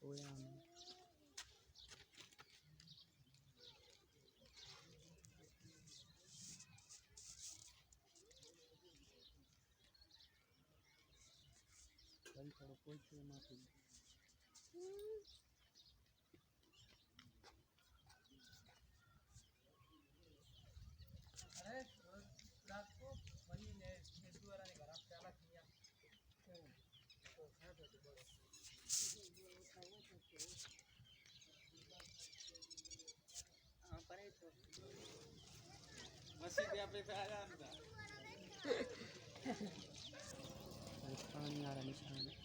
सोया में कल थोड़ा कोई से माफी अरे रात को वही ने हिंदू वाला ने घर आप चला किया तो खा तो बड़े हां परे तो मस्जिद पे पे आ जाता पानी आ रहा निशान